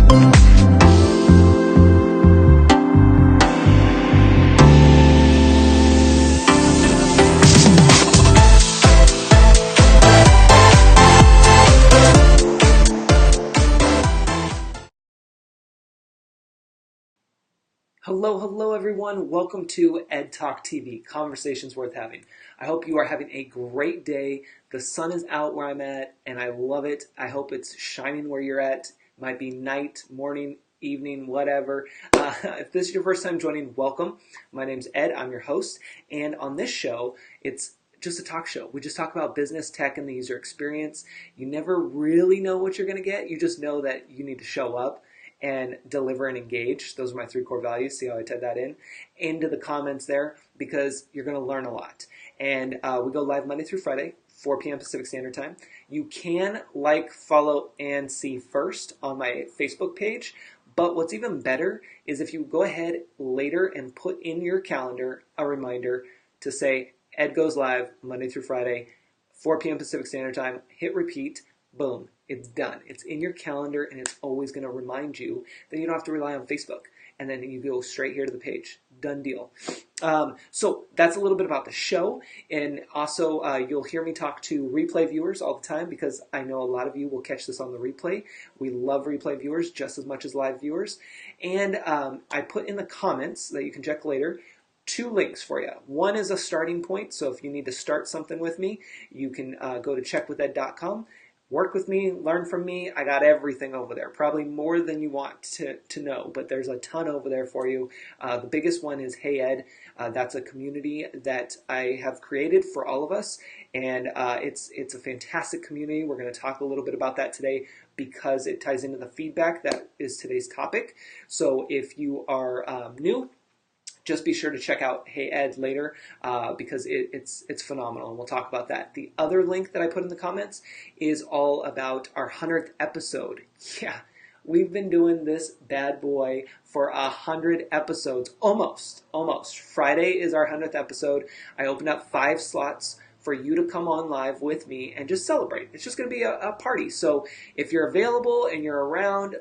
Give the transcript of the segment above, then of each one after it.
Hello everyone. Welcome to Ed Talk TV, Conversations Worth Having. I hope you are having a great day. The sun is out where I'm at, and I love it. I hope it's shining where you're at. It might be night, morning, evening, whatever. If this is your first time joining, welcome. My name's Ed. I'm your host, and on this show, it's just a talk show. We just talk about business, tech, and the user experience. You never really know what you're going to get. You just know that you need to show up and deliver and engage. Those are my 3 core values. See how I tied that into the comments there, because you're going to learn a lot. And we go live Monday through Friday, 4 p.m. Pacific Standard Time. You can like, follow, and see first on my Facebook page. But what's even better is if you go ahead later and put in your calendar a reminder to say, Ed goes live Monday through Friday, 4 p.m. Pacific Standard Time. Hit repeat. Boom, it's done. It's in your calendar, and it's always going to remind you that you don't have to rely on Facebook. And then you go straight here to the page. Done deal. So that's a little bit about the show. And also, you'll hear me talk to replay viewers all the time, because I know a lot of you will catch this on the replay. We love replay viewers just as much as live viewers. And I put in the comments that you can check later 2 links for you. One is a starting point. So if you need to start something with me, you can go to checkwithed.com. Work with me, learn from me. I got everything over there, probably more than you want to know, but there's a ton over there for you. The biggest one is Hey Ed. That's a community that I have created for all of us, and it's a fantastic community. We're going to talk a little bit about that today, because it ties into the feedback that is today's topic. So if you are new, just be sure to check out Hey Ed later, because it's phenomenal, and we'll talk about that. The other link that I put in the comments is all about our 100th episode. Yeah, we've been doing this bad boy for 100 episodes, almost. Friday is our 100th episode. I opened up 5 slots for you to come on live with me and just celebrate. It's just going to be a party. So if you're available and you're around,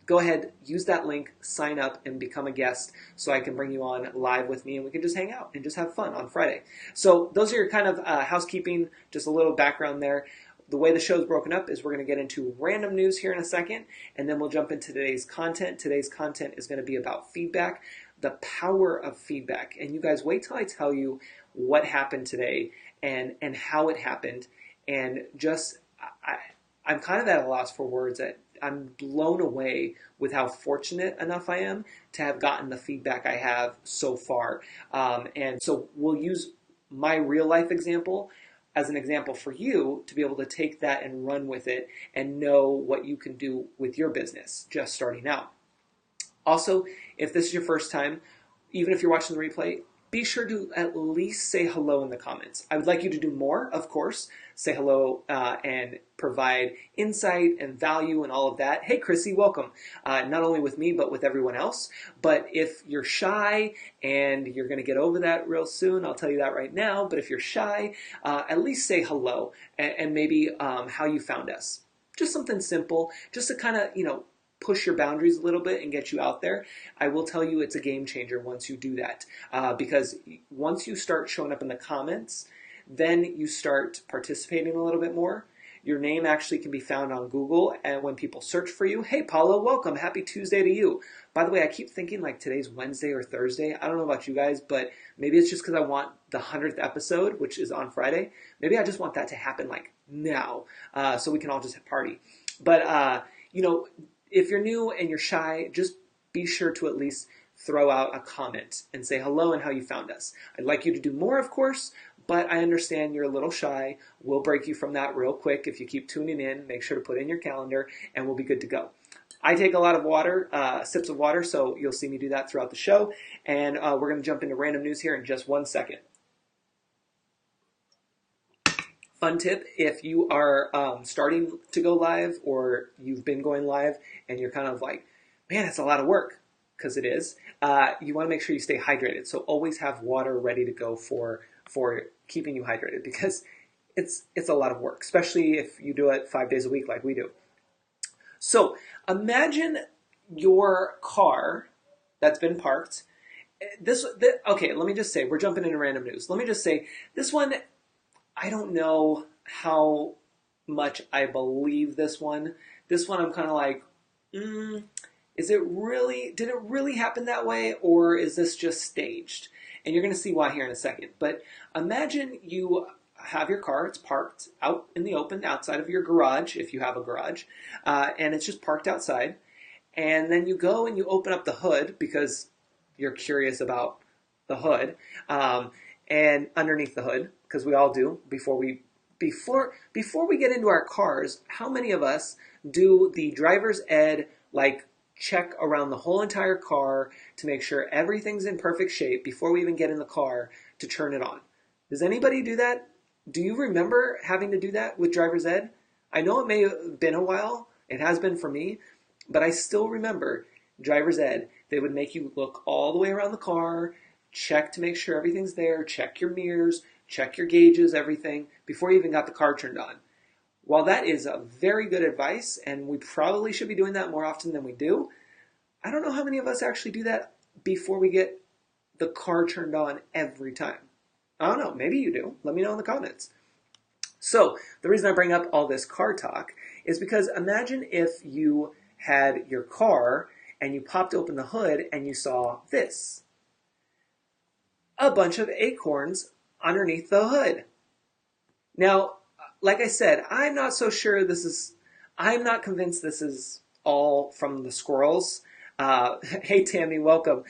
go ahead, use that link, sign up, and become a guest so I can bring you on live with me, and we can just hang out and just have fun on Friday. So those are your kind of housekeeping, just a little background there. The way the show is broken up is we're going to get into random news here in a second, and then we'll jump into today's content. Today's content is going to be about feedback, the power of feedback. And you guys, wait till I tell you what happened today and how it happened. And just, I'm kind of at a loss for words. I'm blown away with how fortunate enough I am to have gotten the feedback I have so far. And so we'll use my real life example as an example for you to be able to take that and run with it and know what you can do with your business just starting out. Also, if this is your first time, even if you're watching the replay, be sure to at least say hello in the comments. I would like you to do more, of course. Say hello and provide insight and value and all of that. Hey, Chrissy, welcome. Not only with me, but with everyone else. But if you're shy, and you're going to get over that real soon, I'll tell you that right now. But if you're shy, at least say hello and maybe how you found us. Just something simple, just to kind of, push your boundaries a little bit and get you out there. I will tell you it's a game changer once you do that, because once you start showing up in the comments, then you start participating a little bit more. Your name actually can be found on Google, and when people search for you, hey Paula, welcome, happy Tuesday to you. By the way, I keep thinking like today's Wednesday or Thursday. I don't know about you guys, but maybe it's just because I want the 100th episode, which is on Friday. Maybe I just want that to happen like now, so we can all just party. But if you're new and you're shy, just be sure to at least throw out a comment and say hello and how you found us. I'd like you to do more, of course, but I understand you're a little shy. We'll break you from that real quick. If you keep tuning in, make sure to put in your calendar, and we'll be good to go. I take a lot of water, sips of water, so you'll see me do that throughout the show. And we're going to jump into random news here in just 1 second. Fun tip, if you are starting to go live, or you've been going live and you're kind of like, man, it's a lot of work, because it is, you want to make sure you stay hydrated. So always have water ready to go for keeping you hydrated, because it's a lot of work, especially if you do it 5 days a week like we do. So imagine your car that's been parked, okay, let me just say, we're jumping into random news. Let me just say, this one, I don't know how much I believe this one. This one, I'm kind of like, did it really happen that way, or is this just staged? And you're going to see why here in a second. But imagine you have your car, it's parked out in the open outside of your garage, if you have a garage, and it's just parked outside. And then you go and you open up the hood because you're curious about the hood, and underneath the hood, because we all do before we get into our cars. How many of us do the driver's ed, like, check around the whole entire car to make sure everything's in perfect shape before we even get in the car to turn it on? Does anybody do that? Do you remember having to do that with driver's ed? I know it may have been a while. It has been for me, but I still remember driver's ed. They would make you look all the way around the car, check to make sure everything's there, check your mirrors, check your gauges, everything, before you even got the car turned on. While that is a very good advice, and we probably should be doing that more often than we do, I don't know how many of us actually do that before we get the car turned on every time. I don't know, maybe you do. Let me know in the comments. So, the reason I bring up all this car talk is because imagine if you had your car and you popped open the hood and you saw this. A bunch of acorns underneath the hood. Now, like I said, I'm not so sure I'm not convinced this is all from the squirrels. Hey Tammy, welcome.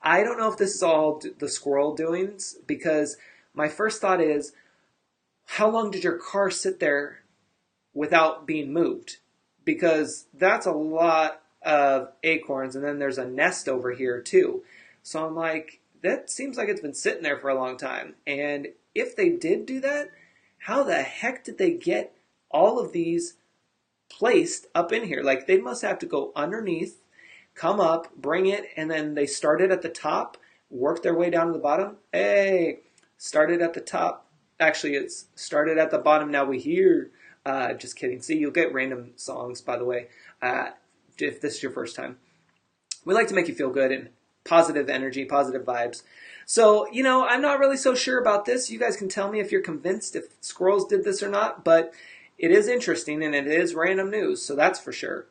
I don't know if this is all the squirrel doings, because my first thought is, how long did your car sit there without being moved? Because that's a lot of acorns, and then there's a nest over here too. So I'm like, that seems like it's been sitting there for a long time. And if they did do that, how the heck did they get all of these placed up in here? Like, they must have to go underneath, come up, bring it, and then they started at the top, work their way down to the bottom. Hey, started at the top. Actually, it's started at the bottom, now we hear. Just kidding. See, you'll get random songs, by the way, if this is your first time. We like to make you feel good and positive energy, positive vibes. So, I'm not really so sure about this. You guys can tell me if you're convinced if squirrels did this or not, but it is interesting and it is random news, so that's for sure.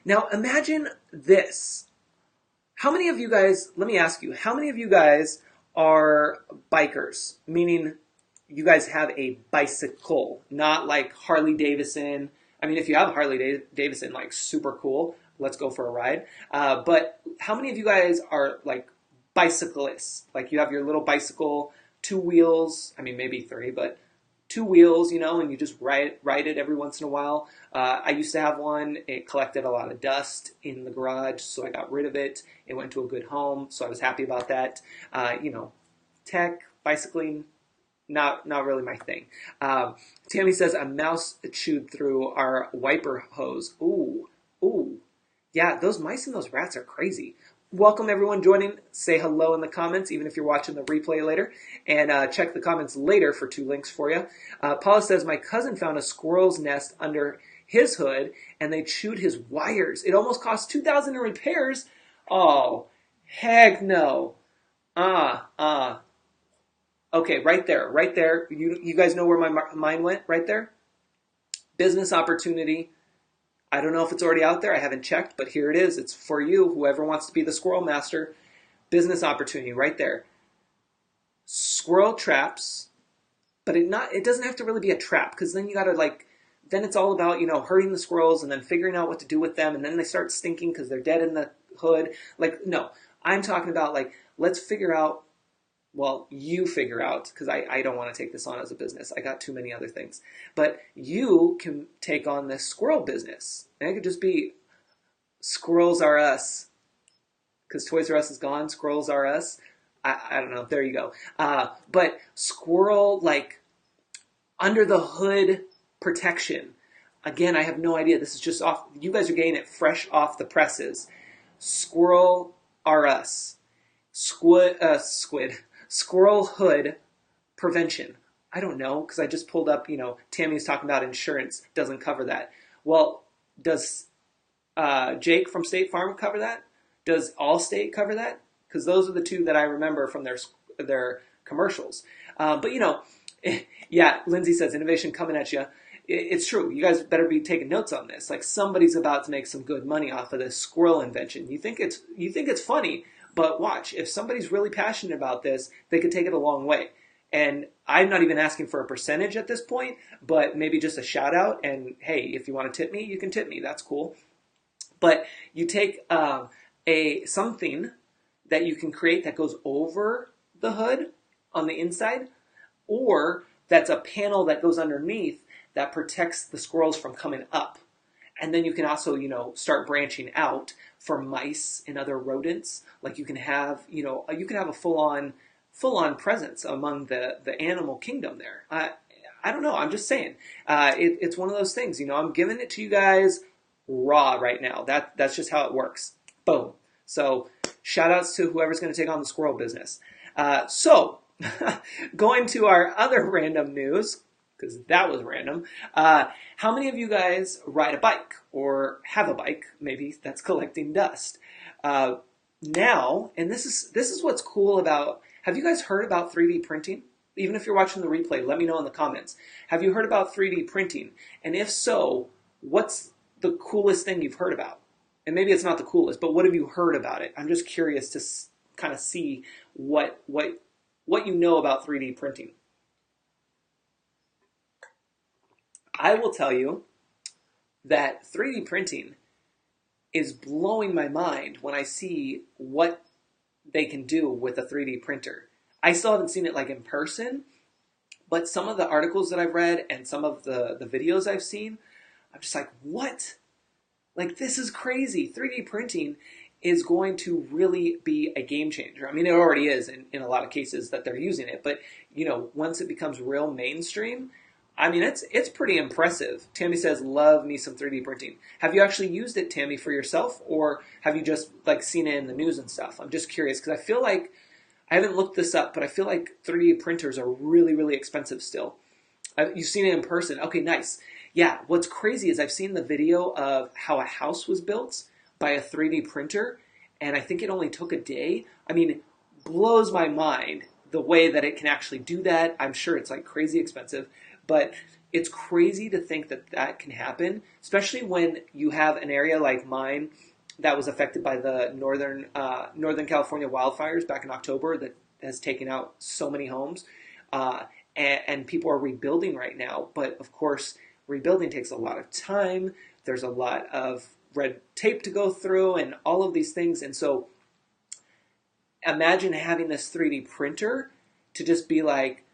Now, imagine this. How many of you guys, let me ask you, how many of you guys are bikers? Meaning you guys have a bicycle, not like Harley Davidson. I mean, if you have a Harley Davidson, like, super cool. Let's go for a ride. But how many of you guys are like bicyclists? Like, you have your little bicycle, 2 wheels. I mean, maybe 3, but 2 wheels, and you just ride it every once in a while. I used to have one. It collected a lot of dust in the garage, so I got rid of it. It went to a good home, so I was happy about that. Tech, bicycling, not really my thing. Tammy says a mouse chewed through our wiper hose. Ooh. Yeah, those mice and those rats are crazy. Welcome everyone joining. Say hello in the comments, even if you're watching the replay later. And check the comments later for 2 links for you. Paula says, my cousin found a squirrel's nest under his hood, and they chewed his wires. It almost cost $2,000 in repairs. Oh, heck no. Okay, right there. You guys know where my mind went? Right there. Business opportunity. I don't know if it's already out there. I haven't checked, but here it is. It's for you, whoever wants to be the squirrel master. Business opportunity right there. Squirrel traps, but it doesn't have to really be a trap, because then you got to then it's all about, hurting the squirrels and then figuring out what to do with them, and then they start stinking because they're dead in the hood. No, I'm talking about let's figure out. Well, you figure out, because I don't want to take this on as a business. I got too many other things. But you can take on this squirrel business. And it could just be Squirrels Are Us. Because Toys R Us is gone, Squirrels Are Us. I don't know, there you go. But squirrel, under the hood protection. Again, I have no idea. This is just off. You guys are getting it fresh off the presses. Squirrel Are Us. Squirrel hood prevention. I don't know, because I just pulled up, Tammy's talking about insurance doesn't cover that. Well, does Jake from State Farm cover that? Does Allstate cover that? Because those are the two that I remember from their commercials. But yeah, Lindsay says innovation coming at you. It's true. You guys better be taking notes on this. Like somebody's about to make some good money off of this squirrel invention. You think it's funny, but watch. If somebody's really passionate about this, they could take it a long way. And I'm not even asking for a percentage at this point, but maybe just a shout out. And hey, if you want to tip me, you can tip me. That's cool. But you take a something that you can create that goes over the hood on the inside, or that's a panel that goes underneath that protects the squirrels from coming up. And then you can also, start branching out for mice and other rodents. Like you can have, a full on presence among the animal kingdom there. I don't know. I'm just saying. It's one of those things. I'm giving it to you guys raw right now. That's just how it works. Boom. So shout outs to whoever's going to take on the squirrel business. So going to our other random news, because that was random. How many of you guys ride a bike or have a bike? Maybe that's collecting dust. Now, and this is what's cool about. Have you guys heard about 3D printing? Even if you're watching the replay, let me know in the comments. Have you heard about 3D printing? And if so, what's the coolest thing you've heard about? And maybe it's not the coolest, but what have you heard about it? I'm just curious to kind of see what you know about 3D printing. I will tell you that 3D printing is blowing my mind when I see what they can do with a 3D printer. I still haven't seen it like in person, but some of the articles that I've read and some of the videos I've seen, I'm just like, what? Like, this is crazy. 3D printing is going to really be a game changer. I mean, it already is in a lot of cases that they're using it, but once it becomes real mainstream, I mean, it's pretty impressive. Tammy says, love me some 3D printing. Have you actually used it, Tammy, for yourself, or have you just seen it in the news and stuff? I'm just curious because I feel like, I haven't looked this up, but I feel like 3D printers are really, really expensive still. You've seen it in person. Okay, nice. Yeah, what's crazy is I've seen the video of how a house was built by a 3D printer, and I think it only took a day. I mean, blows my mind the way that it can actually do that. I'm sure it's crazy expensive, but it's crazy to think that that can happen, especially when you have an area like mine that was affected by the Northern California wildfires back in October that has taken out so many homes. And people are rebuilding right now. But of course, rebuilding takes a lot of time. There's a lot of red tape to go through and all of these things. And so imagine having this 3D printer to just be like,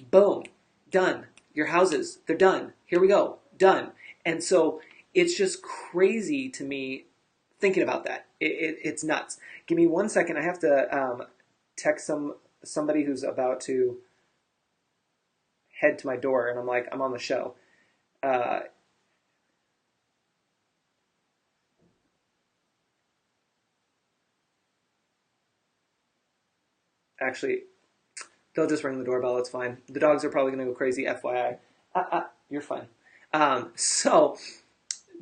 boom, done. Your houses, they're done. Here we go, done. And so it's just crazy to me thinking about that. It's nuts. Give me 1 second. I have to text somebody who's about to head to my door, and I'm on the show. Actually, they'll just ring the doorbell. It's fine. The dogs are probably going to go crazy. FYI. You're fine. So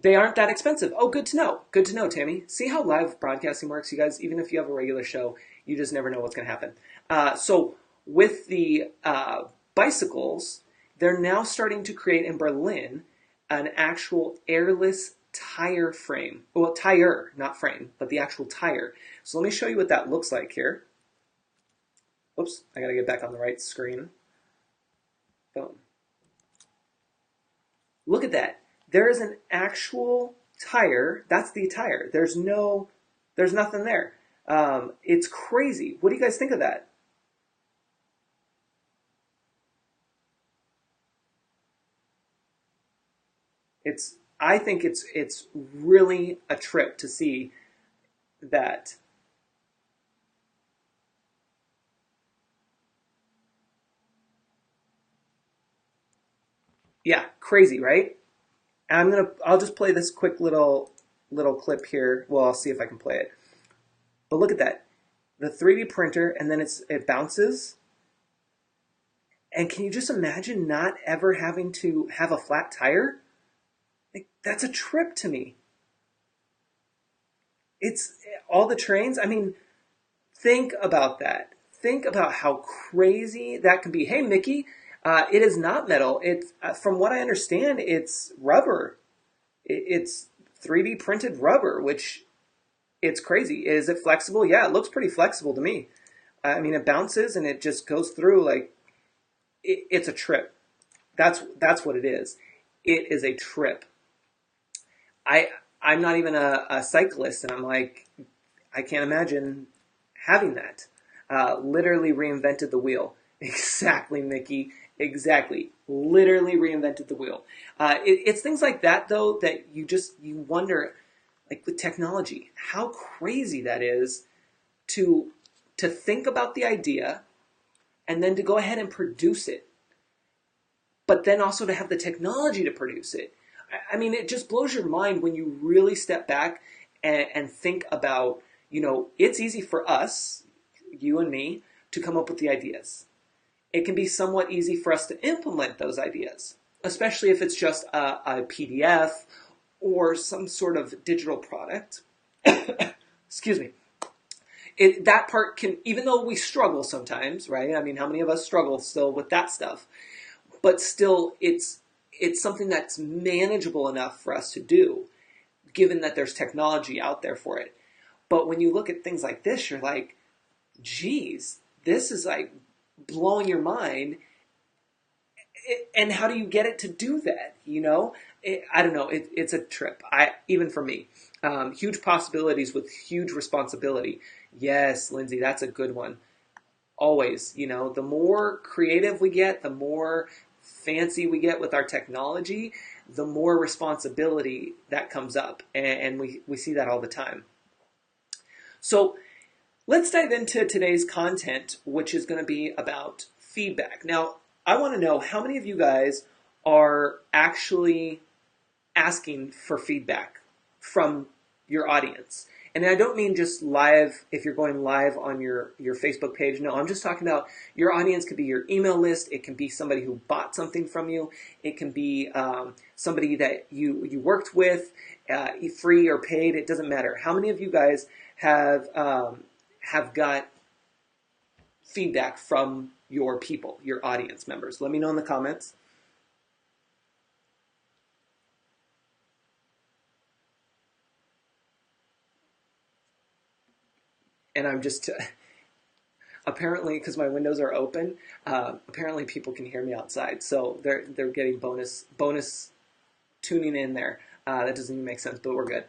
they aren't that expensive. Oh, good to know. Good to know, Tammy. See how live broadcasting works, you guys? Even if you have a regular show, you just never know what's going to happen. So with the bicycles, they're now starting to create in Berlin an actual airless tire frame. Well, tire, not frame, but the actual tire. So let me show you what that looks like here. Oops, I got to get back on the right screen. Boom. Look at that. There is an actual tire. That's the tire. There's nothing there. It's crazy. What do you guys think of that? I think it's really a trip to see that. Yeah, crazy, right? I'll just play this quick little clip here. Well, I'll see if I can play it. But look at that. The 3D printer, and then it bounces. And can you just imagine not ever having to have a flat tire? That's a trip to me. It's all the trains. I mean, think about that. Think about how crazy that can be. Hey, Mickey, it is not metal. It's from what I understand, it's rubber. It's 3D printed rubber, which it's crazy. Is it flexible? Yeah, it looks pretty flexible to me. I mean, it bounces and it just goes through like it's a trip. That's what it is. It is a trip. I I'm not even a cyclist, and I'm like, I can't imagine having that. Literally reinvented the wheel. Exactly, Mickey. Exactly. Literally reinvented the wheel. It's things like that, though, that you wonder, like with technology, how crazy that is to to think about the idea and then to go ahead and produce it, but then also to have the technology to produce it. I mean, it just blows your mind when you really step back and think about, it's easy for us, you and me, to come up with the ideas. It can be somewhat easy for us to implement those ideas, especially if it's just a PDF or some sort of digital product. Excuse me. That part can, even though we struggle sometimes, right? I mean, how many of us struggle still with that stuff? But still, it's something that's manageable enough for us to do, given that there's technology out there for it. But when you look at things like this, you're like, geez, this is like blowing your mind. And how do you get it to do that? I don't know. It's a trip. Even for me, huge possibilities with huge responsibility. Yes, Lindsay, that's a good one. Always, the more creative we get, the more fancy we get with our technology, the more responsibility that comes up, and we see that all the time. So let's dive into today's content, which is going to be about feedback. Now, I want to know how many of you guys are actually asking for feedback from your audience. And I don't mean just live, if you're going live on your Facebook page. No, I'm just talking about your audience could be your email list. It can be somebody who bought something from you. It can be somebody that you worked with, free or paid. It doesn't matter. How many of you guys have got feedback from your people, your audience members? Let me know in the comments. And I'm just apparently, because my windows are open, apparently people can hear me outside, so they're getting bonus tuning in there. That doesn't even make sense, but we're good.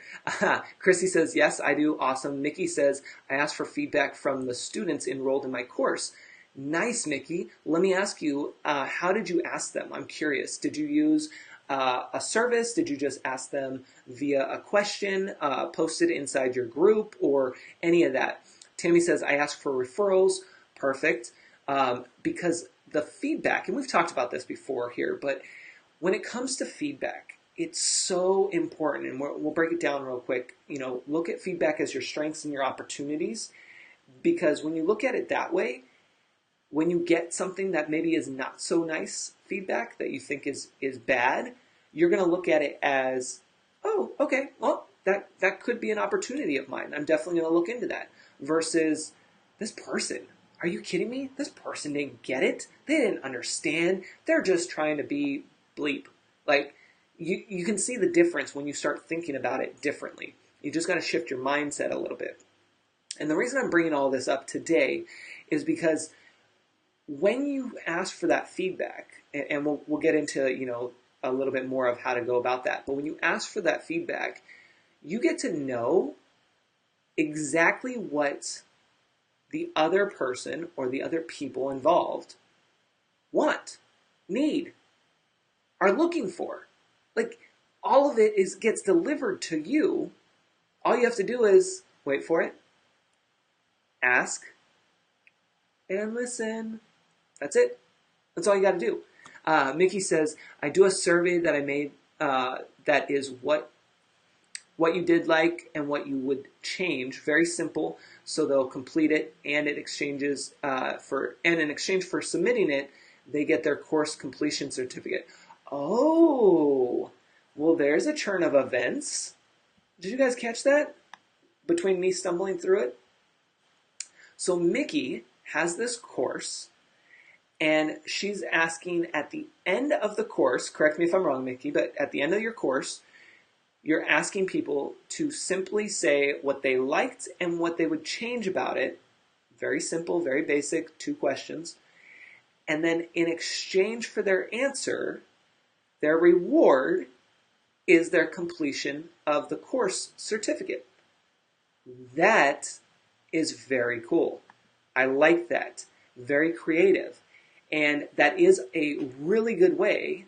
Chrissy says, yes, I do. Awesome. Mickey says, I asked for feedback from the students enrolled in my course. Nice, Mickey. Let me ask you, how did you ask them? I'm curious. Did you use a service? Did you just ask them via a question posted inside your group, or any of that? Tammy says, I asked for referrals. Perfect. Because the feedback, and we've talked about this before here, but when it comes to feedback, it's so important, and we'll break it down real quick. Look at feedback as your strengths and your opportunities, because when you look at it that way, when you get something that maybe is not so nice feedback that you think is bad, you're going to look at it as, oh, okay, well, that could be an opportunity of mine. I'm definitely going to look into that. Versus, this person, are you kidding me? This person didn't get it. They didn't understand. They're just trying to be bleep. Like, you can see the difference when you start thinking about it differently. You just got to shift your mindset a little bit. And the reason I'm bringing all this up today is because when you ask for that feedback, and we'll get into a little bit more of how to go about that, but when you ask for that feedback, you get to know exactly what the other person or the other people involved want, need, are looking for. Like, all of it gets delivered to you. All you have to do is wait for it, ask, and listen. That's it. That's all you got to do. Mickey says, I do a survey that I made that is what you did like and what you would change. Very simple. So they'll complete it, and it exchanges in exchange for submitting it, they get their course completion certificate. Oh, well, there's a turn of events. Did you guys catch that? between me stumbling through it. So Mickey has this course, and she's asking at the end of the course, correct me if I'm wrong, Mickey, but at the end of your course, you're asking people to simply say what they liked and what they would change about it. Very simple, very basic, 2 questions. And then in exchange for their answer, their reward is their completion of the course certificate. That is very cool. I like that. Very creative. And that is a really good way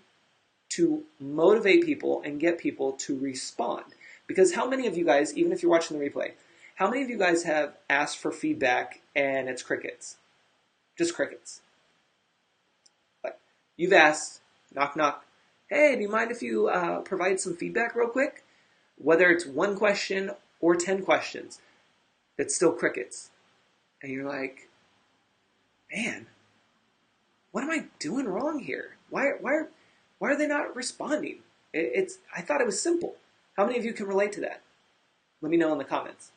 to motivate people and get people to respond. Because how many of you guys, even if you're watching the replay, how many of you guys have asked for feedback and it's crickets? Just crickets. Like, you've asked, knock, knock, hey, do you mind if you provide some feedback real quick? Whether it's 1 question or 10 questions, it's still crickets. And you're like, man, what am I doing wrong here? Why are they not responding? I thought it was simple. How many of you can relate to that? Let me know in the comments.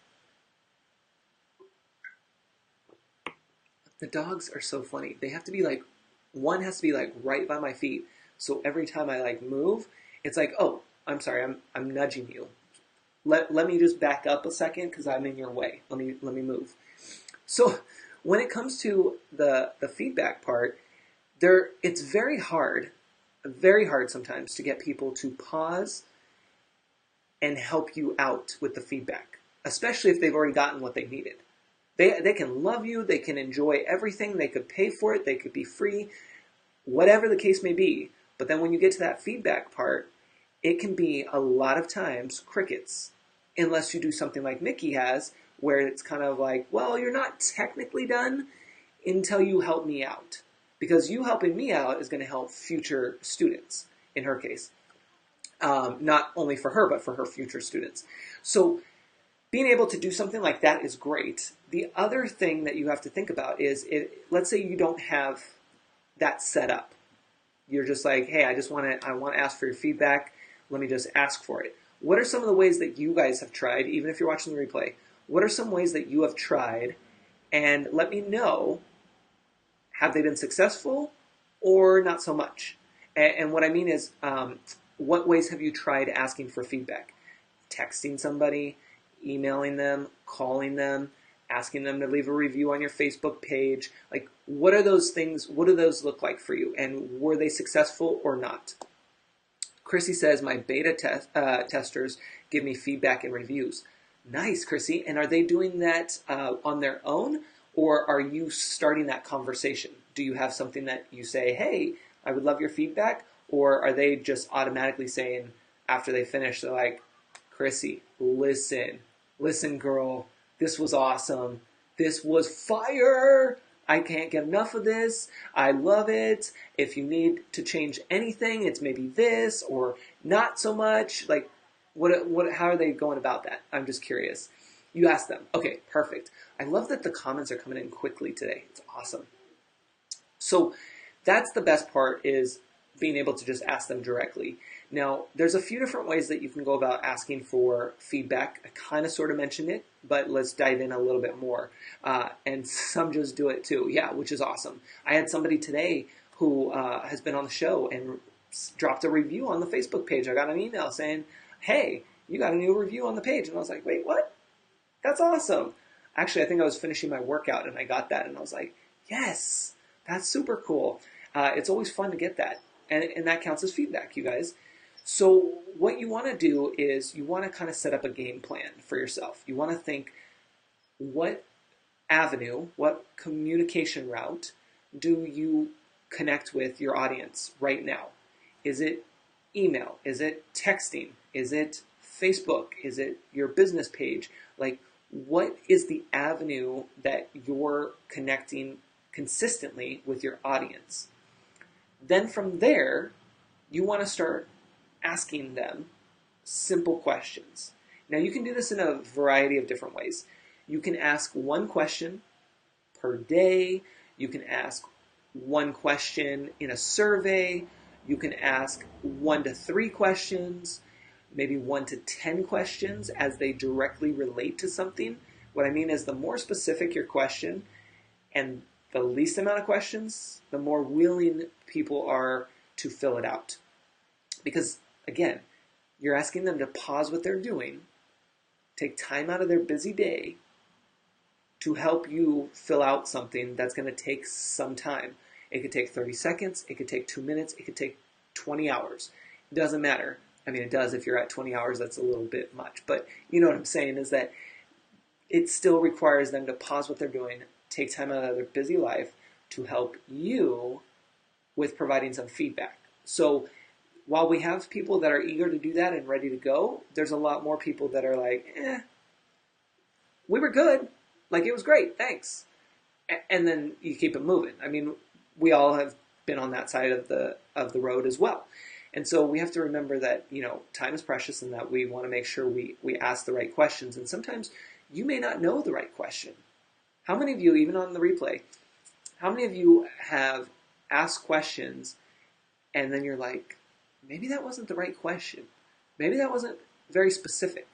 The dogs are so funny. They have to be like, one has to be like right by my feet. So every time I like move, it's like, oh, I'm sorry, I'm nudging you. Let me just back up a second because I'm in your way. Let me move. So when it comes to the feedback part, it's very hard sometimes to get people to pause and help you out with the feedback, especially if they've already gotten what they needed. They can love you, they can enjoy everything, they could pay for it, they could be free, whatever the case may be. But then when you get to that feedback part, it can be a lot of times crickets, unless you do something like Mickey has, where it's kind of like, well, you're not technically done until you help me out. Because you helping me out is going to help future students, in her case. Not only for her, but for her future students. So being able to do something like that is great. The other thing that you have to think about is, let's say you don't have that set up. You're just like, hey, I want to ask for your feedback. Let me just ask for it. What are some of the ways that you guys have tried, even if you're watching the replay? What are some ways that you have tried? And let me know, have they been successful or not so much? And what I mean is, what ways have you tried asking for feedback? Texting somebody, emailing them, calling them, asking them to leave a review on your Facebook page. Like, what are those things? What do those look like for you? And were they successful or not? Chrissy says, my beta testers give me feedback and reviews. Nice, Chrissy. And are they doing that on their own, or are you starting that conversation? Do you have something that you say, hey, I would love your feedback? Or are they just automatically saying, after they finish, they're like, Chrissy, listen, girl, this was awesome. This was fire. I can't get enough of this. I love it. If you need to change anything, it's maybe this or not so much. Like, how are they going about that? I'm just curious. You ask them. Okay, perfect. I love that the comments are coming in quickly today. It's awesome. So that's the best part, is being able to just ask them directly. Now, there's a few different ways that you can go about asking for feedback. I kind of sort of mentioned it, but let's dive in a little bit more. And some just do it too. Yeah, which is awesome. I had somebody today who has been on the show and dropped a review on the Facebook page. I got an email saying, hey, you got a new review on the page. And I was like, wait, what? That's awesome. Actually, I think I was finishing my workout and I got that. And I was like, yes, that's super cool. It's always fun to get that. And that counts as feedback, you guys. So what you want to do is you want to kind of set up a game plan for yourself. You want to think, what avenue, what communication route do you connect with your audience right now? Is it email? Is it texting? Is it Facebook? Is it your business page? Like, what is the avenue that you're connecting consistently with your audience? Then from there, you want to start asking them simple questions. Now, you can do this in a variety of different ways. You can ask one question per day. You can ask one question in a survey. You can ask 1 to 3 questions. maybe 1 to 10 questions as they directly relate to something. What I mean is the more specific your question and the least amount of questions, the more willing people are to fill it out. Because again, you're asking them to pause what they're doing, take time out of their busy day to help you fill out something that's going to take some time. It could take 30 seconds, it could take 2 minutes, it could take 20 hours. It doesn't matter. I mean, it does if you're at 20 hours, that's a little bit much. But you know what I'm saying is that it still requires them to pause what they're doing, take time out of their busy life to help you with providing some feedback. So while we have people that are eager to do that and ready to go, there's a lot more people that are like, we were good. Like, it was great, thanks. And then you keep it moving. I mean, we all have been on that side of the road as well. And so we have to remember that, you know, time is precious and that we want to make sure we ask the right questions. And sometimes you may not know the right question. How many of you, even on the replay, how many of you have asked questions and then you're like, maybe that wasn't the right question. Maybe that wasn't very specific.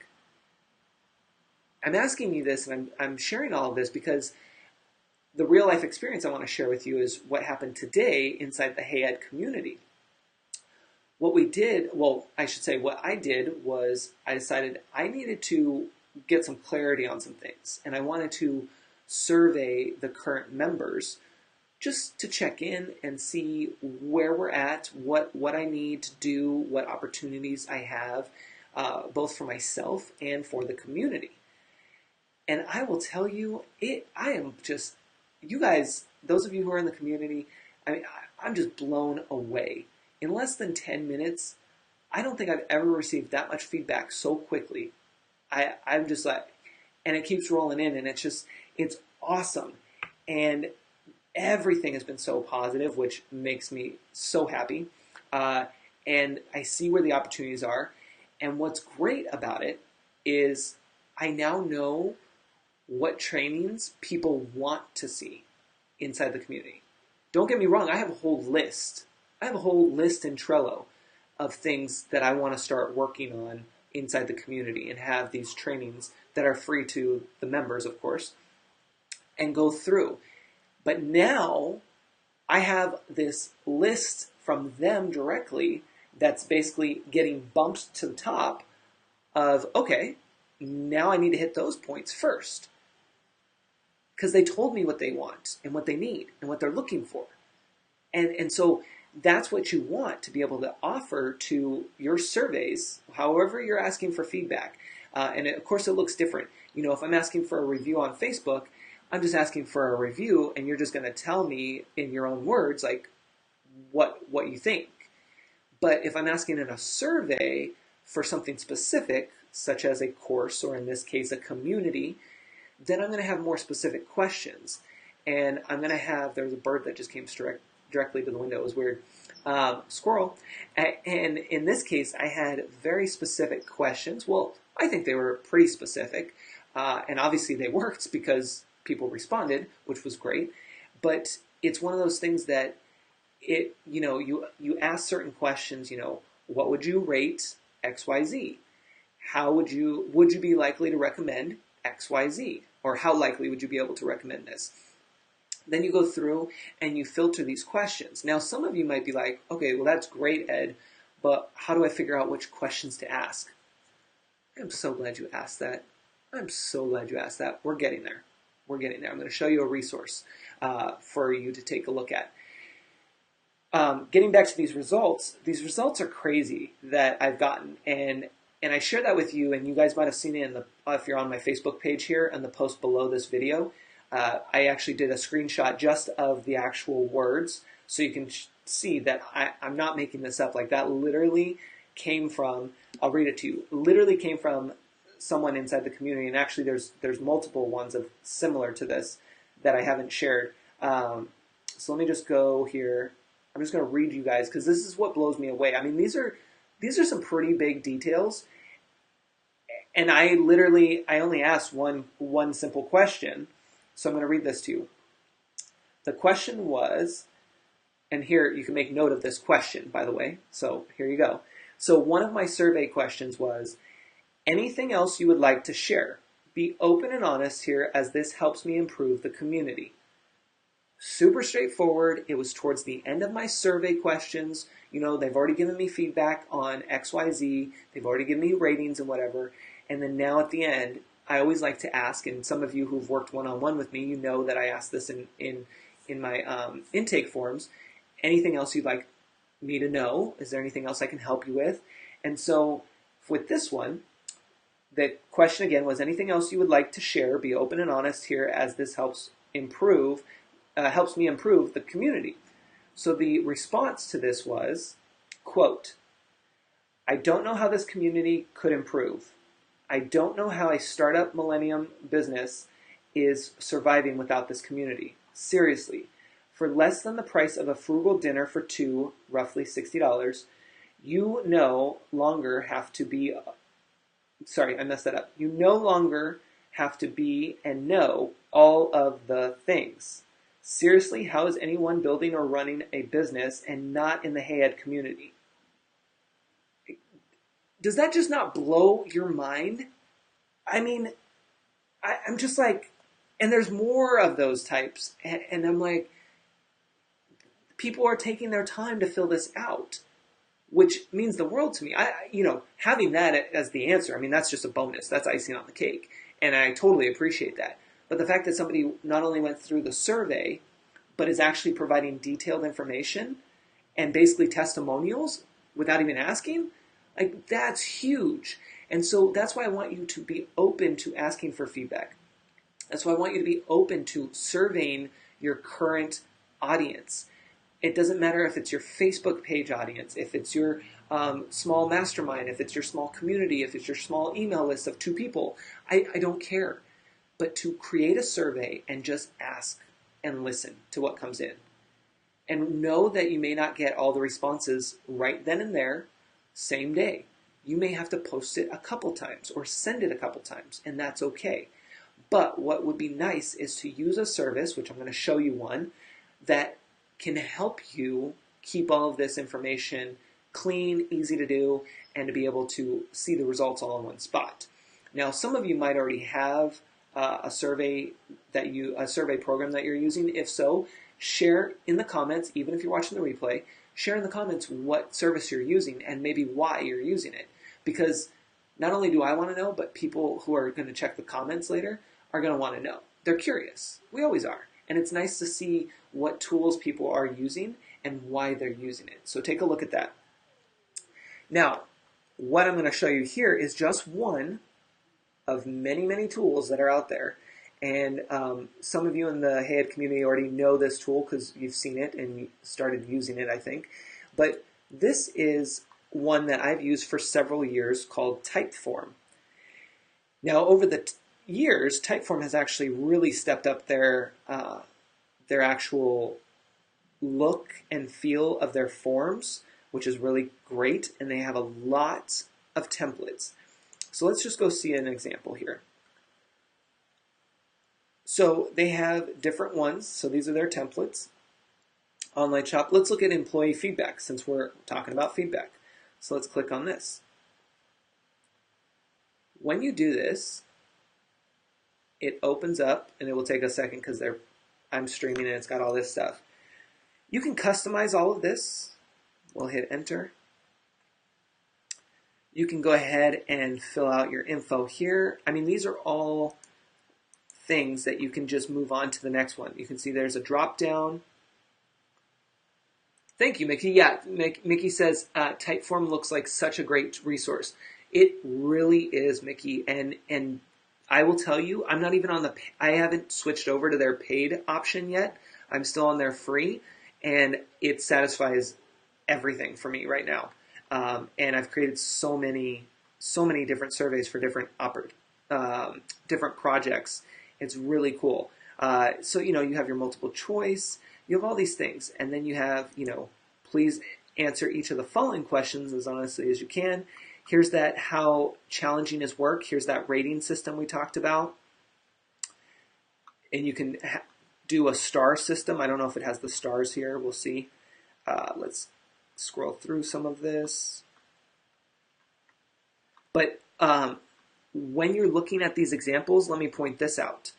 I'm asking you this and I'm sharing all of this because the real life experience I want to share with you is what happened today inside the Hey Ed community. What we did, well, I should say what I did was I decided I needed to get some clarity on some things. And I wanted to survey the current members just to check in and see where we're at, what I need to do, what opportunities I have, both for myself and for the community. And I will tell you, I am just, you guys, those of you who are in the community, I mean, I'm just blown away. In less than 10 minutes, I don't think I've ever received that much feedback so quickly. I'm just like, and it keeps rolling in, and it's awesome. And everything has been so positive, which makes me so happy. And I see where the opportunities are. And what's great about it is I now know what trainings people want to see inside the community. Don't get me wrong, I have a whole list. I have a whole list in Trello of things that I want to start working on inside the community and have these trainings that are free to the members, of course, and go through. But now I have this list from them directly that's basically getting bumped to the top of, okay, now I need to hit those points first. Because they told me what they want and what they need and what they're looking for. And so that's what you want to be able to offer to your surveys, however you're asking for feedback. And of course, it looks different. You know, if I'm asking for a review on Facebook, I'm just asking for a review, and you're just going to tell me in your own words, like, what you think. But if I'm asking in a survey for something specific, such as a course, or in this case, a community, then I'm going to have more specific questions. And I'm going to have, there's a bird that just came directly to the window. It was weird. Squirrel. And in this case, I had very specific questions. Well, I think they were pretty specific. And obviously they worked because people responded, which was great. But it's one of those things that you ask certain questions, what would you rate XYZ? How would you be likely to recommend XYZ? Or how likely would you be able to recommend this? Then you go through and you filter these questions. Now, some of you might be like, okay, well, that's great, Ed, but how do I figure out which questions to ask? I'm so glad you asked that. I'm so glad you asked that. We're getting there. We're getting there. I'm going to show you a resource for you to take a look at. Getting back to these results are crazy that I've gotten, and I share that with you, and you guys might have seen it if you're on my Facebook page here in the post below this video. I actually did a screenshot just of the actual words, so you can see that I'm not making this up. Like, that literally came from, I'll read it to you, literally came from someone inside the community, and actually there's multiple ones of similar to this that I haven't shared. So let me just go here. I'm just going to read you guys, because this is what blows me away. I mean, these are some pretty big details, and I only asked one simple question. So I'm going to read this to you. The question was, and here you can make note of this question, by the way. So here you go. So one of my survey questions was, anything else you would like to share? Be open and honest here as this helps me improve the community. Super straightforward. It was towards the end of my survey questions. You know, they've already given me feedback on XYZ. They've already given me ratings and whatever. And then now at the end, I always like to ask, and some of you who've worked one-on-one with me, you know that I ask this in my intake forms. Anything else you'd like me to know? Is there anything else I can help you with? And so with this one, the question again was, anything else you would like to share? Be open and honest here as this helps me improve the community. So the response to this was, quote, I don't know how this community could improve. I don't know how a startup millennium business is surviving without this community. Seriously, for less than the price of a frugal dinner for two, roughly $60, you no longer have to be, sorry, I messed that up. You no longer have to be and know all of the things. Seriously, how is anyone building or running a business and not in the Hey Ed community? Does that just not blow your mind? I mean, I'm just like, and there's more of those types, and I'm like, people are taking their time to fill this out, which means the world to me. Having that as the answer, I mean, that's just a bonus. That's icing on the cake, and I totally appreciate that. But the fact that somebody not only went through the survey, but is actually providing detailed information and basically testimonials without even asking, like, that's huge. And so that's why I want you to be open to asking for feedback. That's why I want you to be open to surveying your current audience. It doesn't matter if it's your Facebook page audience, if it's your small mastermind, if it's your small community, if it's your small email list of 2 people. I don't care. But to create a survey and just ask and listen to what comes in. And know that you may not get all the responses right then and there, same day. You may have to post it a couple times or send it a couple times, and that's okay. But what would be nice is to use a service, which I'm going to show you one, that can help you keep all of this information clean, easy to do, and to be able to see the results all in one spot. Now, some of you might already have a survey program that you're using. If so, share in the comments, even if you're watching the replay, share in the comments what service you're using and maybe why you're using it. Because not only do I want to know, but people who are going to check the comments later are going to want to know. They're curious. We always are. And it's nice to see what tools people are using and why they're using it. So take a look at that. Now, what I'm going to show you here is just one of many, many tools that are out there. And some of you in the Hey Ed community already know this tool because you've seen it and you started using it, I think. But this is one that I've used for several years called Typeform. Now, over the years, Typeform has actually really stepped up their actual look and feel of their forms, which is really great, and they have a lot of templates. So let's just go see an example here. So they have different ones. So these are their templates. Online shop. Let's look at employee feedback since we're talking about feedback. So let's click on this. When you do this, it opens up, and it will take a second because I'm streaming and it's got all this stuff. You can customize all of this. We'll hit enter. You can go ahead and fill out your info here. I mean, these are all things that you can just move on to the next one. You can see there's a drop down. Thank you, Mickey. Yeah, Mickey says Typeform looks like such a great resource. It really is, Mickey. And I will tell you, I'm not even on I haven't switched over to their paid option yet. I'm still on their free, and it satisfies everything for me right now. And I've created so many different surveys for different projects. It's really cool. So, you have your multiple choice, you have all these things, and then you have, please answer each of the following questions as honestly as you can. Here's that how challenging is work. Here's that rating system we talked about. And you can do a star system. I don't know if it has the stars here. We'll see. Let's scroll through some of this. But when you're looking at these examples, let me point this out.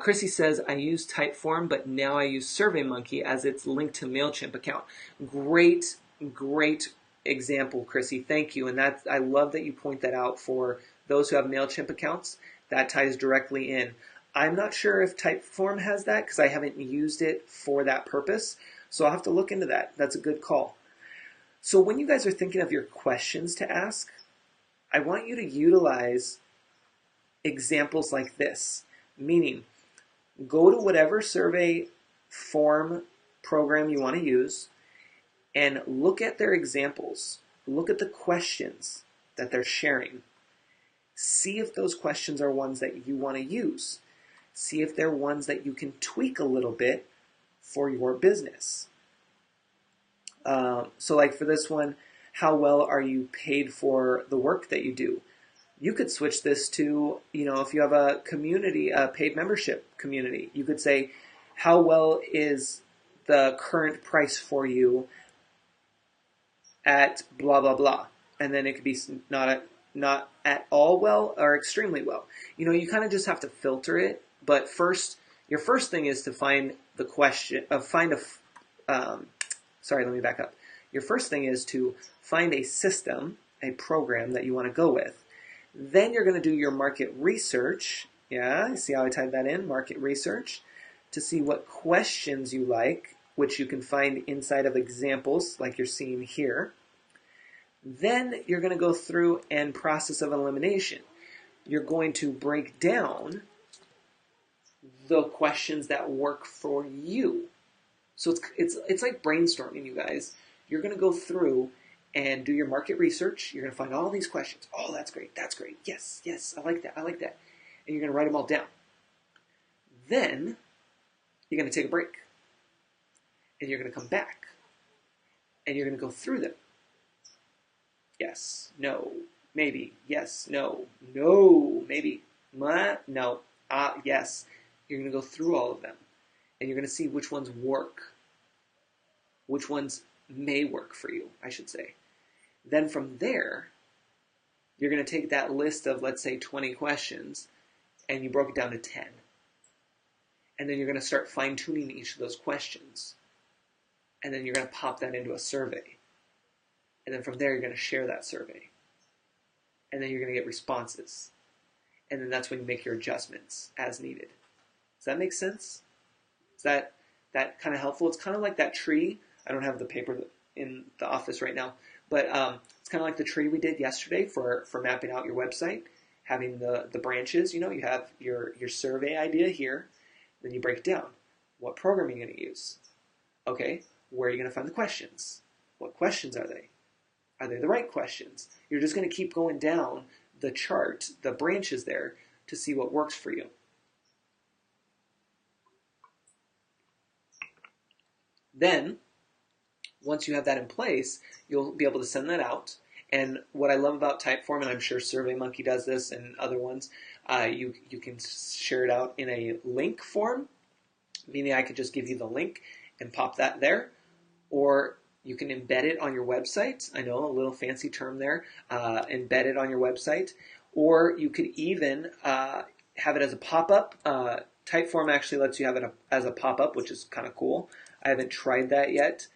Chrissy says, I use Typeform, but now I use SurveyMonkey as it's linked to MailChimp account. Great, great example, Chrissy. Thank you. And I love that you point that out for those who have MailChimp accounts. That ties directly in. I'm not sure if Typeform has that because I haven't used it for that purpose. So I'll have to look into that. That's a good call. So when you guys are thinking of your questions to ask, I want you to utilize examples like this. Meaning, go to whatever survey form program you want to use and look at their examples. Look at the questions that they're sharing. See if those questions are ones that you want to use. See if they're ones that you can tweak a little bit for your business. So like for this one, how well are you paid for the work that you do? You could switch this to, if you have a community, a paid membership community, you could say, how well is the current price for you at blah, blah, blah. And then it could be not at all well or extremely well. You kind of just have to filter it. But your first thing is to find the question, sorry, let me back up. Your first thing is to find a system, a program that you want to go with. Then you're going to do your market research. Yeah, see how I tied that in? Market research to see what questions you like, which you can find inside of examples like you're seeing here. Then you're going to go through and process of elimination. You're going to break down the questions that work for you. So it's like brainstorming, you guys. You're going to go through and do your market research. You're going to find all these questions. Oh, that's great. That's great. Yes, yes, I like that. I like that. And you're going to write them all down. Then you're going to take a break. And you're going to come back. And you're going to go through them. Yes, no, maybe, yes, no, maybe, no, yes. You're going to go through all of them. And you're going to see which ones work. Which ones may work for you, I should say. Then from there, you're going to take that list of, let's say, 20 questions, and you broke it down to 10. And then you're going to start fine-tuning each of those questions. And then you're going to pop that into a survey. And then from there, you're going to share that survey. And then you're going to get responses. And then that's when you make your adjustments as needed. Does that make sense? Is that kind of helpful? It's kind of like that tree. I don't have the paper in the office right now. But it's kind of like the tree we did yesterday for mapping out your website, having the branches. You have your survey idea here. Then you break it down. What program are you going to use? Okay, where are you going to find the questions? What questions are they? Are they the right questions? You're just going to keep going down the chart, the branches there, to see what works for you. Then, once you have that in place, you'll be able to send that out. And what I love about Typeform, and I'm sure SurveyMonkey does this and other ones, you can share it out in a link form, meaning I could just give you the link and pop that there. Or you can embed it on your website. I know, a little fancy term there. Embed it on your website. Or you could even have it as a pop-up. Typeform actually lets you have it as a pop-up, which is kind of cool. I haven't tried that yet.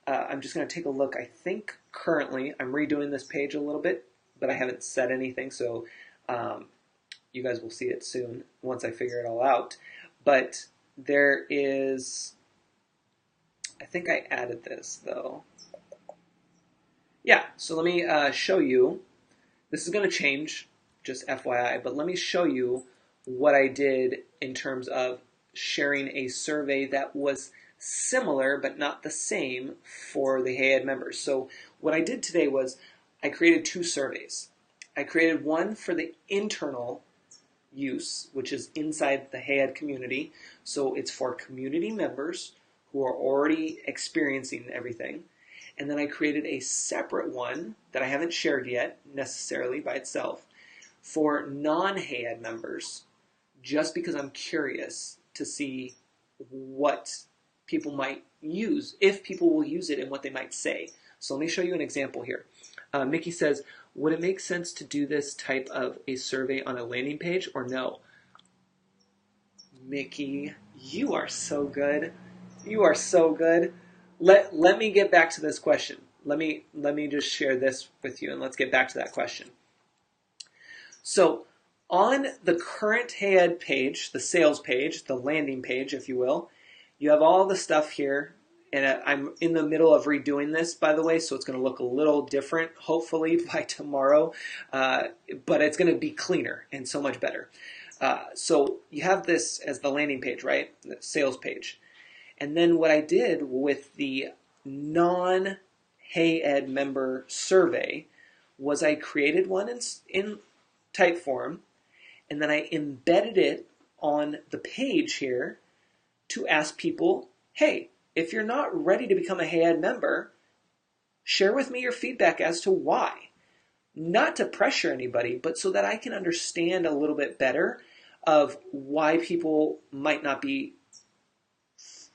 I'm just going to take a look. I think currently I'm redoing this page a little bit, but I haven't said anything, so you guys will see it soon once I figure it all out. But there is, I think I added this though. Yeah, so let me show you. This is going to change, just FYI, but let me show you what I did in terms of sharing a survey that was similar but not the same for the HeyEd members. So what I did today was I created two surveys. I created one for the internal use, which is inside the HeyEd community. So it's for community members who are already experiencing everything. And then I created a separate one that I haven't shared yet necessarily by itself for non-HeyEd members, just because I'm curious to see what people might use, if people will use it and what they might say. So let me show you an example here. Mickey says, would it make sense to do this type of a survey on a landing page or no? Mickey, you are so good. You are so good. Let me get back to this question. Let me just share this with you and let's get back to that question. So on the current Hey Ed page, the sales page, the landing page, if you will, you have all the stuff here. And I'm in the middle of redoing this, by the way, so it's going to look a little different, hopefully, by tomorrow. But it's going to be cleaner and so much better. So you have this as the landing page, right? The sales page. And then what I did with the non-Hey Ed member survey was I created one in Typeform, and then I embedded it on the page here to ask people, hey, if you're not ready to become a Hey Ed member, share with me your feedback as to why. Not to pressure anybody, but so that I can understand a little bit better of why people might not be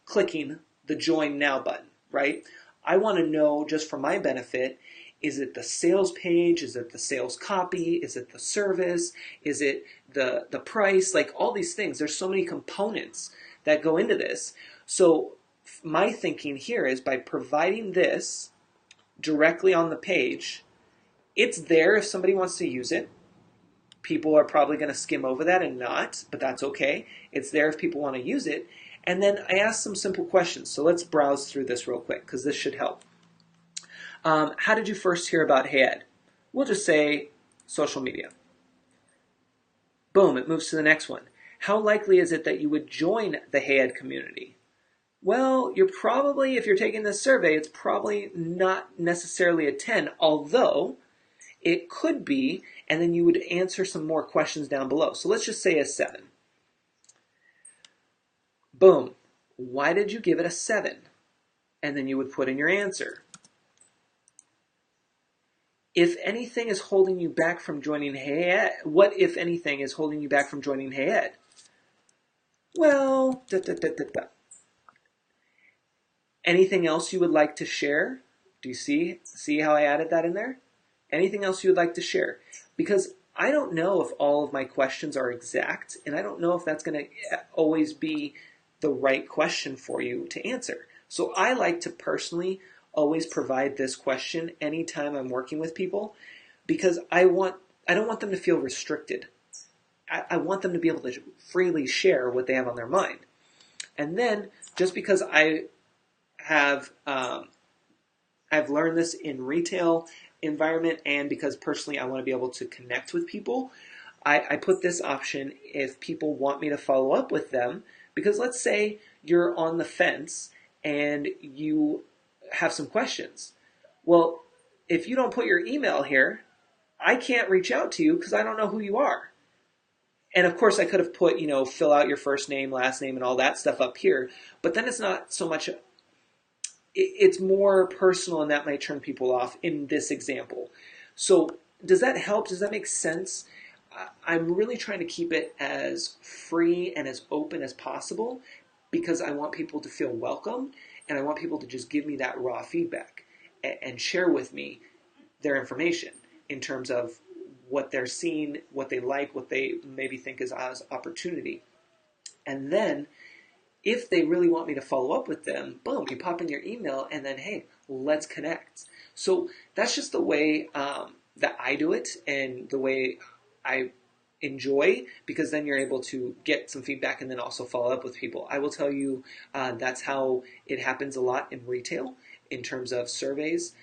clicking the join now button, right? I want to know, just for my benefit, is it the sales page? Is it the sales copy? Is it the service? Is it the price? Like all these things. There's so many components that go into this. So my thinking here is by providing this directly on the page, it's there if somebody wants to use it. People are probably going to skim over that and not, but that's okay. It's there if people want to use it. And then I asked some simple questions. So let's browse through this real quick because this should help. How did you first hear about Hey Ed? We'll just say social media. Boom, it moves to the next one. How likely is it that you would join the Hey Ed community? Well, you're probably, if you're taking this survey, it's probably not necessarily a 10, although it could be, and then you would answer some more questions down below. So let's just say a 7. Boom. Why did you give it a 7? And then you would put in your answer. If anything is holding you back from joining Hey Ed, what, if anything, is holding you back from joining Hey Ed? Well, anything else you would like to share? Do you see how I added that in there? Anything else you would like to share? Because I don't know if all of my questions are exact, and I don't know if that's going to always be the right question for you to answer. So I like to personally always provide this question anytime I'm working with people because I don't want them to feel restricted. I want them to be able to freely share what they have on their mind. And then just because I've learned this in retail environment and because personally I want to be able to connect with people, I put this option if people want me to follow up with them, because let's say you're on the fence and you have some questions. Well, if you don't put your email here, I can't reach out to you because I don't know who you are. And of course I could have put, fill out your first name, last name, and all that stuff up here, but then it's not so much, it's more personal and that might turn people off in this example. So does that help? Does that make sense? I'm really trying to keep it as free and as open as possible because I want people to feel welcome and I want people to just give me that raw feedback and share with me their information in terms of what they're seeing, what they like, what they maybe think is as opportunity. And then if they really want me to follow up with them, boom, you pop in your email and then, hey, let's connect. So that's just the way that I do it and the way I enjoy, because then you're able to get some feedback and then also follow up with people. I will tell you that's how it happens a lot in retail in terms of surveys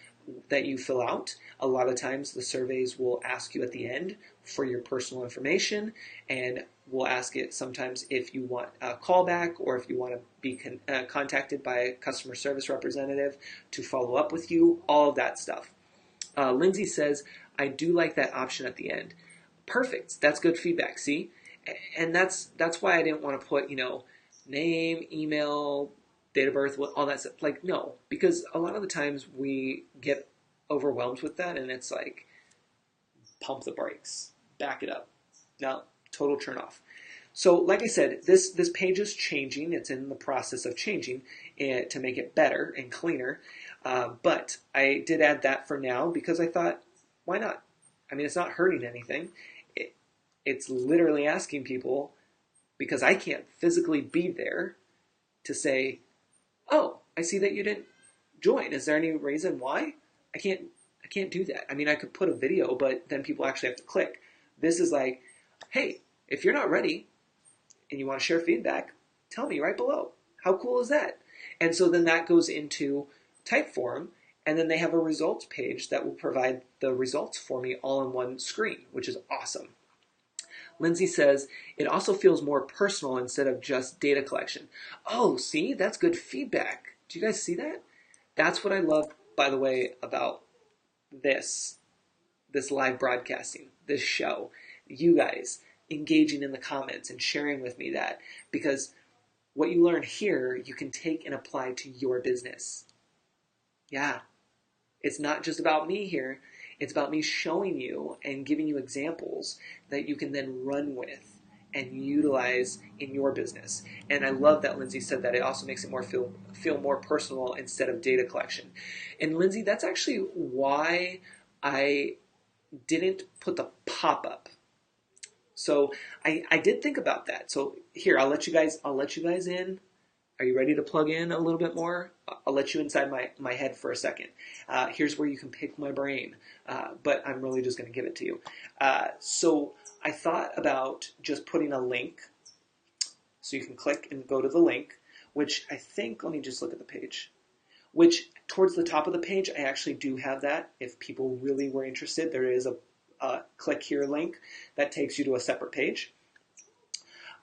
that you fill out. A lot of times the surveys will ask you at the end for your personal information, and we'll ask it sometimes if you want a callback or if you want to be contacted by a customer service representative to follow up with you, all of that stuff. Lindsay says, I do like that option at the end. Perfect. That's good feedback. See? And that's why I didn't want to put, name, email, date of birth, all that stuff. Like, no, because a lot of the times we get overwhelmed with that and it's like, pump the brakes, back it up. No, total turn off. So like I said, this page is changing. It's in the process of changing to make it better and cleaner. But I did add that for now because I thought, why not? I mean, it's not hurting anything. It's literally asking people, because I can't physically be there, to say, oh, I see that you didn't join. Is there any reason why? I can't I can't do that. I mean, I could put a video, but then people actually have to click. This is like, hey, if you're not ready and you want to share feedback, tell me right below. How cool is that? And so then that goes into Typeform, and then they have a results page that will provide the results for me all in one screen, which is awesome. Lindsay says, it also feels more personal instead of just data collection. Oh, see, that's good feedback. Do you guys see that? That's what I love, by the way, about this live broadcasting, this show. You guys engaging in the comments and sharing with me that, because what you learn here, you can take and apply to your business. Yeah, it's not just about me here. It's about me showing you and giving you examples that you can then run with and utilize in your business. And I love that Lindsay said that. It also makes it more feel more personal instead of data collection. And Lindsay, that's actually why I didn't put the pop-up. So I did think about that. So here, I'll let you guys in. Are you ready to plug in a little bit more? I'll let you inside my head for a second. Here's where you can pick my brain, but I'm really just going to give it to you. So I thought about just putting a link, so you can click and go to the link, which I think, let me just look at the page, which towards the top of the page, I actually do have that. If people really were interested, there is a click here link that takes you to a separate page.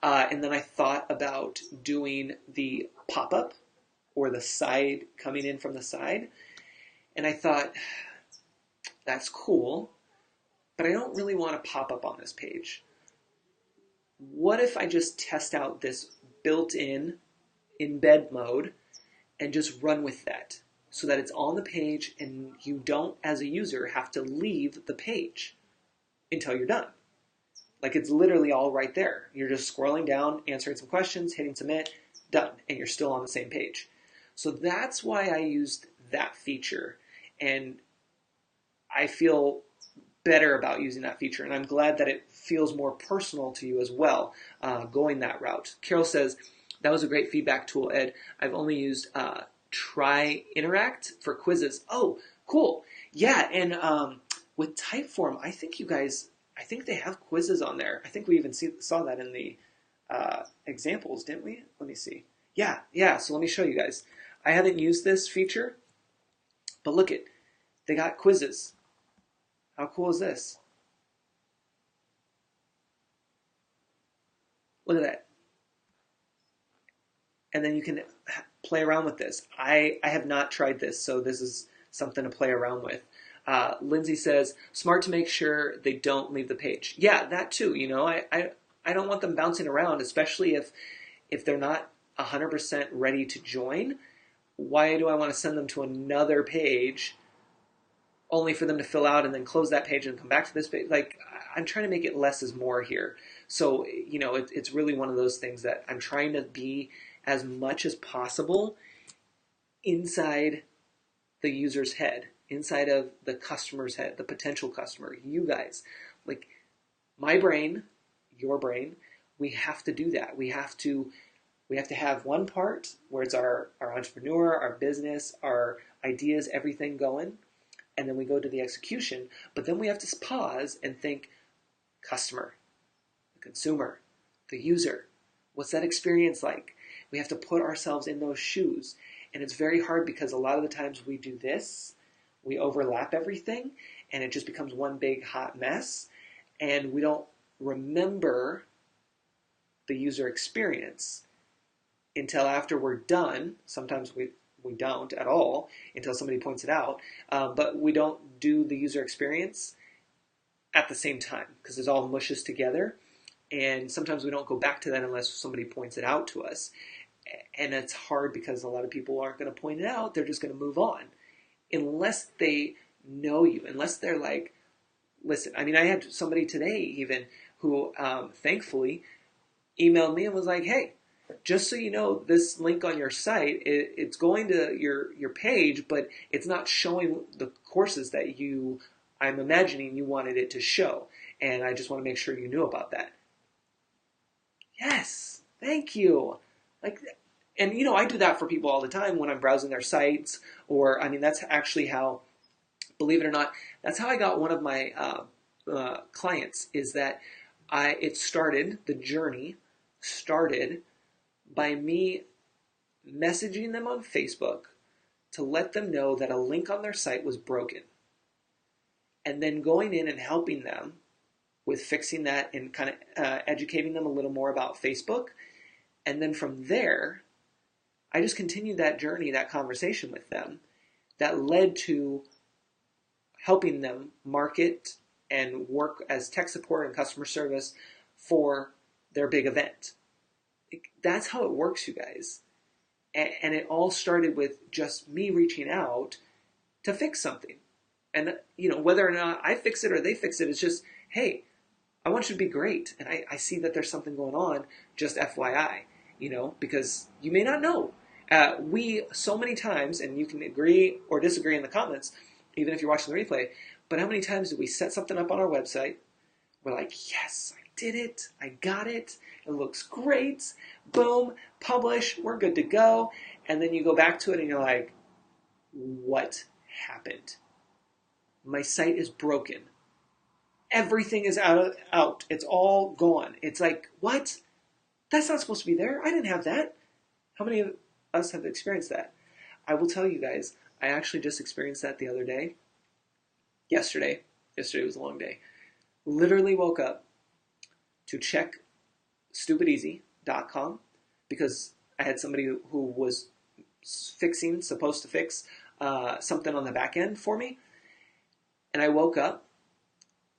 And then I thought about doing the pop-up or the side coming in from the side. And I thought, that's cool, but I don't really want to pop up on this page. What if I just test out this built-in embed mode and just run with that so that it's on the page and you don't, as a user, have to leave the page until you're done. Like, it's literally all right there. You're just scrolling down, answering some questions, hitting submit, done, and you're still on the same page. So that's why I used that feature, and I feel better about using that feature, and I'm glad that it feels more personal to you as well, going that route. Carol says, that was a great feedback tool, Ed. I've only used Try Interact for quizzes. Oh, cool. Yeah, and with Typeform, I think they have quizzes on there. I think we even saw that in the examples, didn't we? Let me see. Yeah, so let me show you guys. I haven't used this feature, but look it. They got quizzes. How cool is this? Look at that. And then you can play around with this. I have not tried this, so this is something to play around with. Lindsay says, smart to make sure they don't leave the page. Yeah, that too. You know, I don't want them bouncing around, especially if they're not 100% ready to join. Why do I want to send them to another page only for them to fill out and then close that page and come back to this page? Like, I'm trying to make it less is more here. So, you know, it's really one of those things that I'm trying to be as much as possible inside the user's head, inside of the customer's head, the potential customer, you guys. Like, my brain, your brain, we have to do that. We have to have one part where it's our entrepreneur, our business, our ideas, everything going, and then we go to the execution. But then we have to pause and think, customer, the consumer, the user, what's that experience like? We have to put ourselves in those shoes. And it's very hard because a lot of the times we do this, we overlap everything, and it just becomes one big hot mess, and we don't remember the user experience until after we're done. Sometimes we don't at all until somebody points it out, but we don't do the user experience at the same time because it all mushes together, and sometimes we don't go back to that unless somebody points it out to us. And it's hard because a lot of people aren't going to point it out. They're just going to move on unless they know you, unless they're like, listen, I mean, I had somebody today even who thankfully emailed me and was like, hey, just so you know, this link on your site, it's going to your page, but it's not showing the courses that you I'm imagining you wanted it to show, and I just want to make sure you knew about that. Yes, thank you. Like, and I do that for people all the time when I'm browsing their sites, or I mean, that's actually how, believe it or not, that's how I got one of my clients. Is that the journey started by me messaging them on Facebook to let them know that a link on their site was broken, and then going in and helping them with fixing that and kind of educating them a little more about Facebook. And then from there, I just continued that journey, that conversation with them that led to helping them market and work as tech support and customer service for their big event. That's how it works, you guys. And it all started with just me reaching out to fix something. And, whether or not I fix it or they fix it, it's just, hey, I want you to be great. And I see that there's something going on, just FYI, because you may not know. We, so many times, and you can agree or disagree in the comments, even if you're watching the replay, but how many times do we set something up on our website? We're like, yes, I did it. I got it. It looks great. Boom, publish. We're good to go. And then you go back to it and you're like, what happened? My site is broken. Everything is out. It's all gone. It's like, what? That's not supposed to be there. I didn't have that. How many of us have experienced that? I will tell you guys, I actually just experienced that the other day. Yesterday was a long day. Literally woke up to check stupideasy.com because I had somebody who was supposed to fix something on the back end for me. And I woke up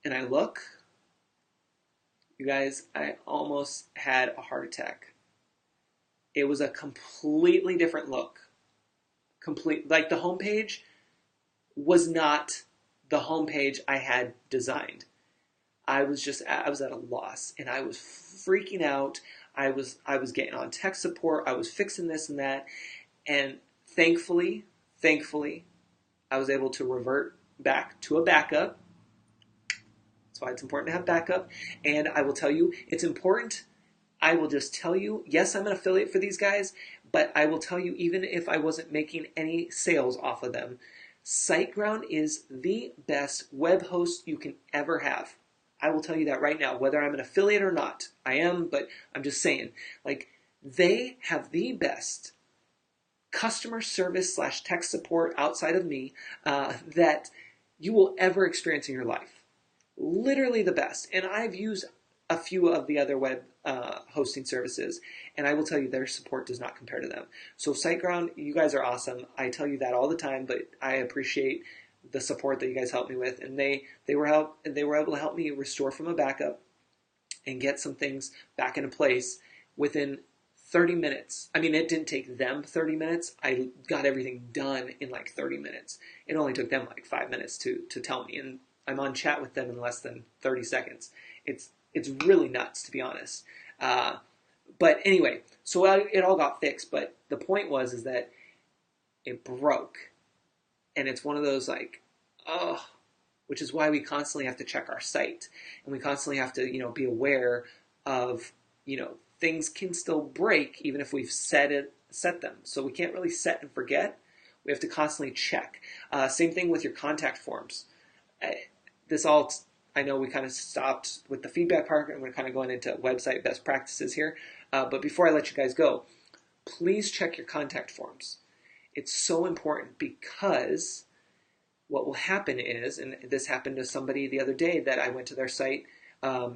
and I look. You guys, I almost had a heart attack. It was a completely different look. Like the homepage was not the homepage I had designed. I was at a loss, and I was freaking out. I was getting on tech support. I was fixing this and that, and thankfully, I was able to revert back to a backup. That's why it's important to have backup. And I will tell you, it's important. I will just tell you, yes, I'm an affiliate for these guys, but I will tell you, even if I wasn't making any sales off of them, SiteGround is the best web host you can ever have. I will tell you that right now, whether I'm an affiliate or not. I am, but I'm just saying, like, they have the best customer service / tech support outside of me that you will ever experience in your life. Literally the best. And I've used a few of the other web hosting services, and I will tell you their support does not compare to them. So SiteGround, you guys are awesome. I tell you that all the time, but I appreciate the support that you guys helped me with, and they were able to help me restore from a backup and get some things back into place within 30 minutes. I mean, it didn't take them 30 minutes. I got everything done in like 30 minutes. It only took them like 5 minutes to tell me, and I'm on chat with them in less than 30 seconds. It's really nuts, to be honest. But anyway, so it all got fixed. But the point is that it broke. And it's one of those like, which is why we constantly have to check our site. And we constantly have to, be aware of, things can still break even if we've set them. So we can't really set and forget. We have to constantly check. Same thing with your contact forms. I know we kind of stopped with the feedback part, and we're kind of going into website best practices here. But before I let you guys go, please check your contact forms. It's so important because what will happen is, and this happened to somebody the other day that I went to their site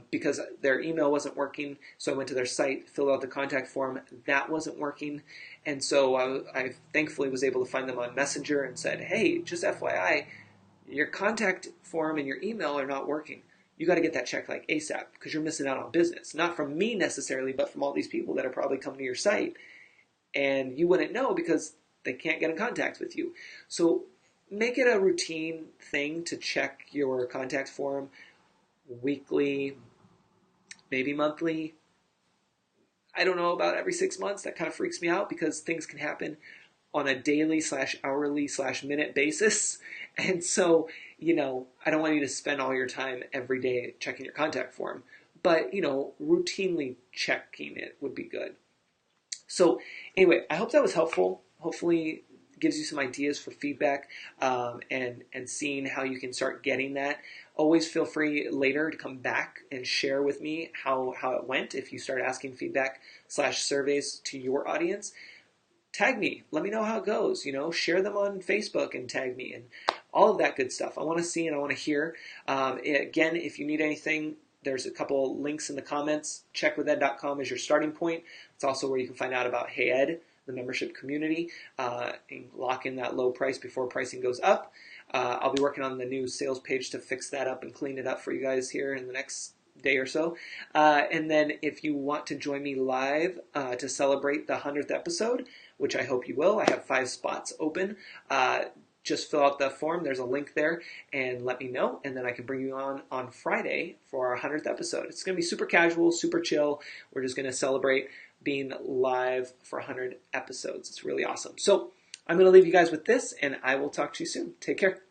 because their email wasn't working. So I went to their site, filled out the contact form. That wasn't working. And so I thankfully was able to find them on Messenger and said, hey, just FYI, your contact form and your email are not working. You got to get that checked like ASAP because you're missing out on business. Not from me necessarily, but from all these people that are probably coming to your site. And you wouldn't know because they can't get in contact with you. So make it a routine thing to check your contact form weekly, maybe monthly. I don't know about every 6 months. That kind of freaks me out because things can happen on a daily/hourly/minute basis. And so, I don't want you to spend all your time every day checking your contact form, but, routinely checking it would be good. So anyway, I hope that was helpful. Hopefully gives you some ideas for feedback, and seeing how you can start getting that. Always feel free later to come back and share with me how it went. If you start asking feedback/surveys to your audience, tag me. Let me know how it goes. Share them on Facebook and tag me and all of that good stuff. I want to see and I want to hear. Again, if you need anything, there's a couple links in the comments. Checkwithed.com is your starting point. It's also where you can find out about Hey Ed, the membership community, and lock in that low price before pricing goes up. I'll be working on the new sales page to fix that up and clean it up for you guys here in the next day or so. And then if you want to join me live to celebrate the 100th episode, which I hope you will, I have 5 spots open. Just fill out the form. There's a link there, and let me know, and then I can bring you on Friday for our 100th episode. It's going to be super casual, super chill. We're just going to celebrate being live for 100 episodes. It's really awesome. So I'm going to leave you guys with this, and I will talk to you soon. Take care.